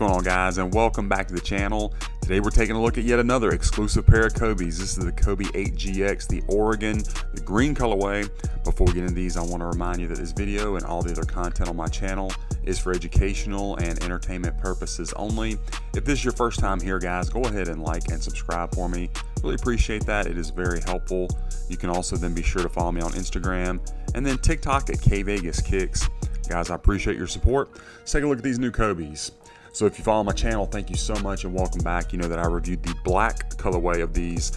going on, guys, and welcome back to the channel. Today we're taking a look at yet another exclusive pair of Kvegas. This is the Kvegas 8GX, the Oregon, the green colorway. Before we get into these, I want to remind you that this video and all the other content on my channel is for educational and entertainment purposes only. If this is your first time here, guys, go ahead and like and subscribe for me. Really appreciate that. It is very helpful. You can also then be sure to follow me on Instagram and then TikTok at kvegaskickz. Guys, I appreciate your support. Let's take a look at these new Kvegas. So if you follow my channel, thank you so much and welcome back. You know that I reviewed the black colorway of these,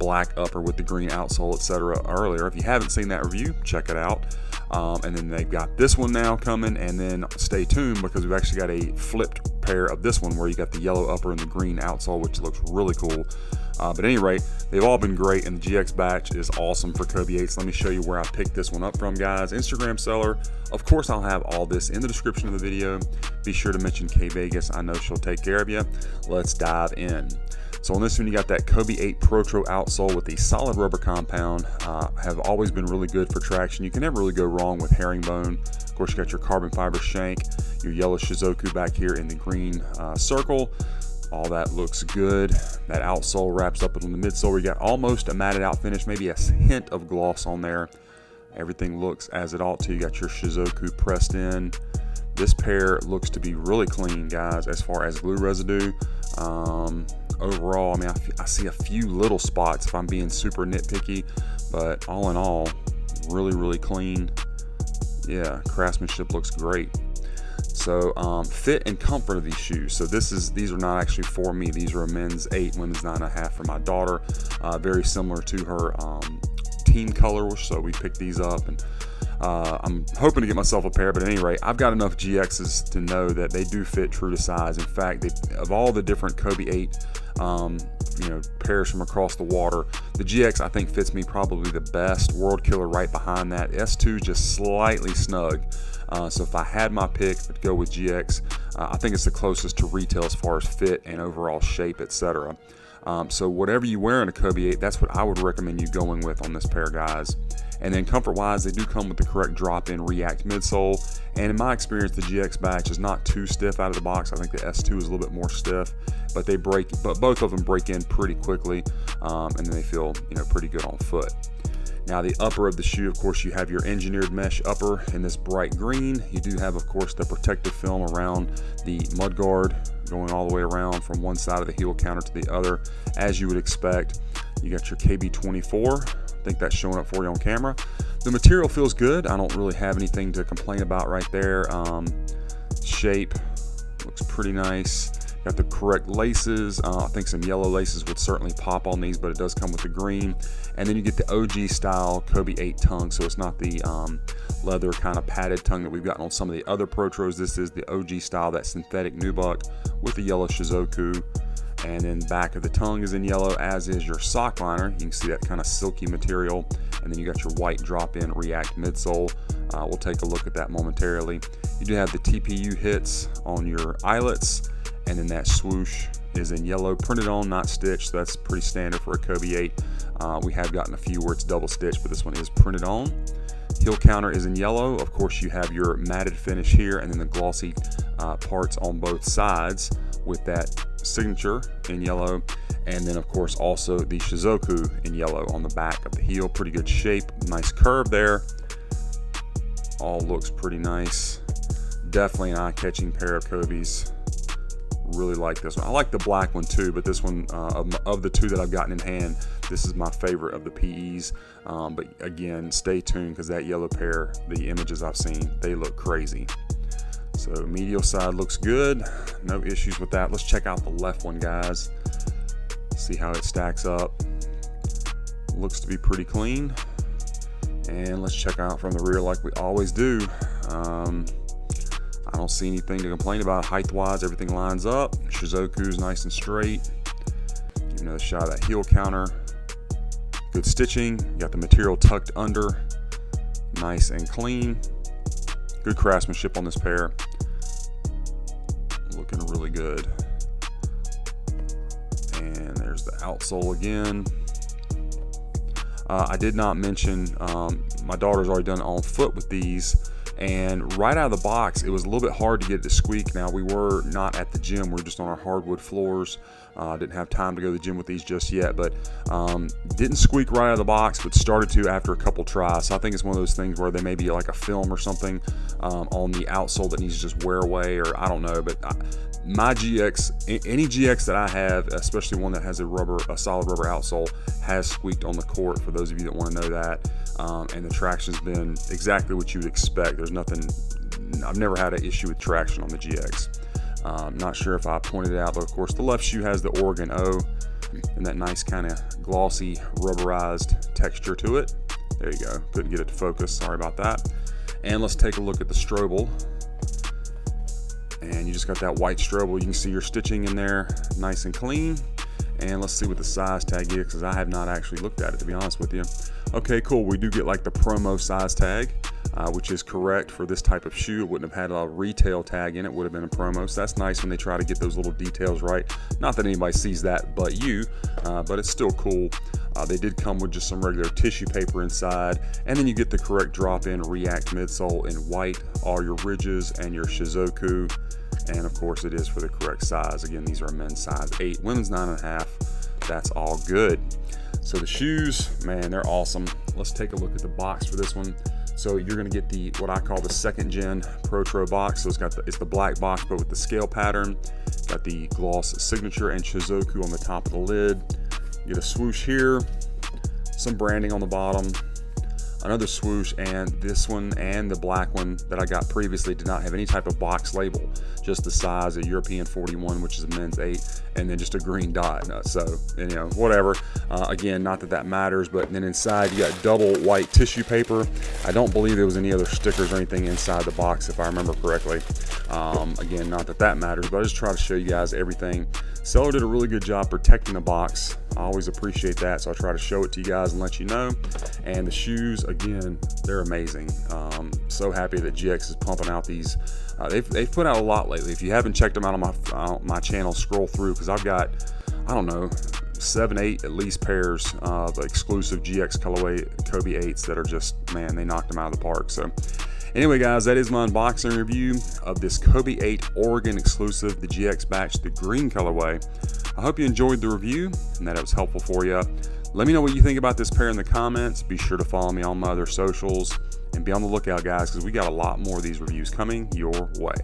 black upper with the green outsole, etc. earlier. If you haven't seen that review, check it out. And then they've got this one now coming, and then stay tuned because we've actually got a flipped pair of this one where you got the yellow upper and the green outsole, which looks really cool. But at any rate, they've all been great, and the GX batch is awesome for Kvegas 8s. Let me show you where I picked this one up from, guys. Instagram seller. Of course, I'll have all this in the description of the video. Be sure to mention Kvegas. I know she'll take care of you. Let's dive in. So on this one, you got that Kvegas 8 Protro outsole with the solid rubber compound. Have always been really good for traction. You can never really go wrong with herringbone. Of course, you got your carbon fiber shank, your yellow Shizuku back here in the green circle. All that looks good. That outsole wraps up in the midsole. We got almost a matted out finish, maybe a hint of gloss on there. Everything looks as it ought to. You got your Shizuku pressed in. This pair looks to be really clean, guys, as far as glue residue. Overall, I mean, I see a few little spots if I'm being super nitpicky, but all in all, really, really clean. Yeah, craftsmanship looks great. So fit and comfort of these shoes. So these are not actually for me. These are a men's 8, women's 9.5 for my daughter. Very similar to her team color, so we picked these up, and I'm hoping to get myself a pair. But at any rate, I've got enough GXs to know that they do fit true to size. In fact, of all the different Kvegas 8 pairs from across the water, the GX I think fits me probably the best. World Killer right behind that. S2 just slightly snug. So if I had my pick, I'd go with GX. I think it's the closest to retail as far as fit and overall shape, etc. So whatever you wear in a Kvegas 8, that's what I would recommend you going with on this pair, guys. And then comfort-wise, they do come with the correct drop-in React midsole. And in my experience, the GX batch is not too stiff out of the box. I think the S2 is a little bit more stiff, but both of them break in pretty quickly, and then they feel pretty good on foot. Now the upper of the shoe, of course, you have your engineered mesh upper in this bright green. You do have, of course, the protective film around the mudguard going all the way around from one side of the heel counter to the other, as you would expect. You got your KB24. I think that's showing up for you on camera. The material feels good. I don't really have anything to complain about right there. Shape looks pretty nice. Got the correct laces. I think some yellow laces would certainly pop on these, but it does come with the green. And then you get the OG style Kvegas 8 tongue, so it's not the leather kind of padded tongue that we've gotten on some of the other Protros. This is the OG style, that synthetic nubuck with the yellow Shizuku. And then back of the tongue is in yellow, as is your sock liner. You can see that kind of silky material. And then you got your white drop-in React midsole. We'll take a look at that momentarily. You do have the TPU hits on your eyelets. And then that swoosh is in yellow, printed on, not stitched. So that's pretty standard for a Kvegas 8. We have gotten a few where it's double stitched, but this one is printed on. Heel counter is in yellow. Of course, you have your matted finish here, and then the glossy parts on both sides with that signature in yellow. And then, of course, also the Shizuku in yellow on the back of the heel. Pretty good shape, nice curve there. All looks pretty nice. Definitely an eye-catching pair of Kvegas. Really like this one. I like the black one too, but this one of the two that I've gotten in hand, this is my favorite of the PEs. But again, stay tuned because that yellow pair, the images I've seen, they look crazy. So medial side looks good, no issues with that. Let's check out the left one, guys. See how it stacks up. Looks to be pretty clean. And let's check out from the rear like we always do. I don't see anything to complain about height-wise. Everything lines up. Shizuku's nice and straight. Give you another shot of that heel counter. Good stitching. You got the material tucked under. Nice and clean. Good craftsmanship on this pair. Looking really good. And there's the outsole again. I did not mention my daughter's already done on foot with these. And right out of the box, it was a little bit hard to get it to squeak. Now, we were not at the gym. We were just on our hardwood floors. Didn't have time to go to the gym with these just yet, but didn't squeak right out of the box, but started to after a couple tries. So I think it's one of those things where they may be like a film or something on the outsole that needs to just wear away, or I don't know. But my GX, any GX that I have, especially one that has a solid rubber outsole, has squeaked on the court, for those of you that want to know that. And the traction's been exactly what you would expect. There's nothing, I've never had an issue with traction on the GX. Not sure if I pointed it out, but of course the left shoe has the Oregon O and that nice kind of glossy rubberized texture to it. There you go. Couldn't get it to focus. Sorry about that. And let's take a look at the Strobel. And you just got that white Strobel. You can see your stitching in there nice and clean. And let's see what the size tag is, because I have not actually looked at it, to be honest with you. Okay, cool. We do get like the promo size tag, which is correct for this type of shoe. It wouldn't have had a retail tag in it, would have been a promo. So that's nice when they try to get those little details right. Not that anybody sees that but you, but it's still cool. They did come with just some regular tissue paper inside, and then you get the correct drop-in React midsole in white, all your ridges and your Shizuku. And of course it is for the correct size. Again, these are men's size 8, women's 9.5. That's all good. So the shoes, man, they're awesome. Let's take a look at the box for this one. So you're gonna get the, what I call the 2nd gen Protro box. So it's the black box, but with the scale pattern. Got the gloss signature and Shizuku on the top of the lid. You get a swoosh here, some branding on the bottom, another swoosh, and this one and the black one that I got previously did not have any type of box label, just the size, a European 41, which is a men's 8, and then just a green dot. So, you know, whatever. Again, not that that matters, but then inside you got double white tissue paper. I don't believe there was any other stickers or anything inside the box, if I remember correctly. Again, not that that matters, but I just try to show you guys everything. Seller did a really good job protecting the box. I always appreciate that, so I try to show it to you guys and let you know. And the shoes, again, they're amazing. So happy that GX is pumping out these. They've put out a lot lately. If you haven't checked them out on my channel, scroll through, because I've got, I don't know, 7, 8 at least pairs of exclusive GX colorway Kobe 8s that are just, man, they knocked them out of the park. So anyway, guys, that is my unboxing review of this Kobe 8 Oregon exclusive, the GX batch, the green colorway. I hope you enjoyed the review and that it was helpful for you. Let me know what you think about this pair in the comments. Be sure to follow me on my other socials and be on the lookout, guys, because we got a lot more of these reviews coming your way.